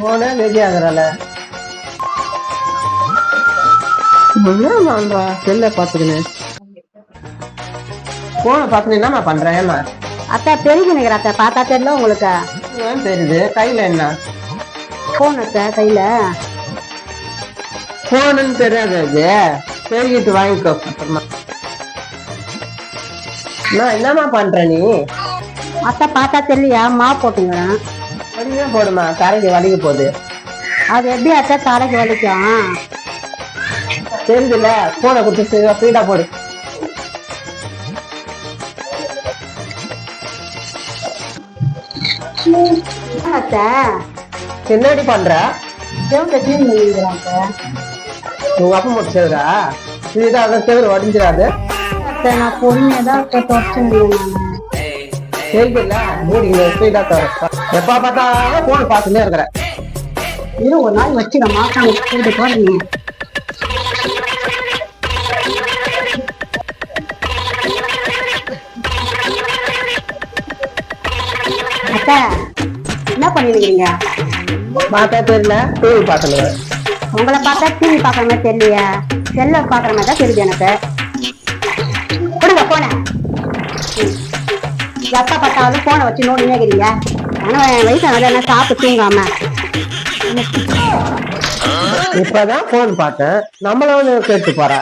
போனே ரெடி ஆகுறால. என்ன பண்றா செல்ல பாத்துக்கின்னு போன பாத்துன்னு என்னமா பண்றேன்? ஏமா அத்தா தெரிஞ்சு நிக்கிற அத்தா, பார்த்தா தெரியல உங்களுக்கு? ஏன் தெரியுது? கையில என்ன போன் அத்தா கையில. போனுன்னு தெரியாது. அது தெரிஞ்சிட்டு வாங்கிக்கோ அப்புறமா. நான் என்னமா பண்ற நீ? அத்தா பார்த்தா தெரியலையா? மா போட்டுங்கிறேன். வலியே போடுமா, தலைக்கு வலிக்க போகுது. அது எப்படி அத்தா தலைக்கு வலிக்கும்? தெரிஞ்சுல, போனை கொடுத்து ஸ்பீடா போடு. அத்தா என்னடி பண்ற? செவத்தை கிளீன் பண்ணிக்கிறேன் அத்தா. உங்க அப்பா மட்டும் செய்வரா? இதுதான் அதான் செவரு வடிஞ்சிடாது. அத்தா நான் பொறுமையா தான் அத்தா தொடச்சு முடியும். தெரியுதுல்ல, மூடிங்க ஸ்பீடா தர. எப்ப பார்த்தாலும் போன் பார்த்துன்னே இருக்கிற. இரு ஒரு நாள் வச்சு நான் மாசம் கூட்டு போறீங்க. அத்தா என்ன பண்ணிருக்கீங்க? பார்த்தா தெரியல, டிவி பார்த்துன்னு. உங்களை பார்த்தா டிவி பாக்குற மாதிரி தெரியலையா? செல்ல பாக்குற மாதிரி தான் தெரியுது எனக்கு. கொடுங்க போன. எப்ப பார்த்தாலும் போனை வச்சு நோண்டினே இருக்கிறீங்க. ஆனா வயசானது என்ன சாப்பிட்டு தூங்காம. இப்பதான் போன் பார்த்தேன், நம்மள வந்து கேட்டு போறா.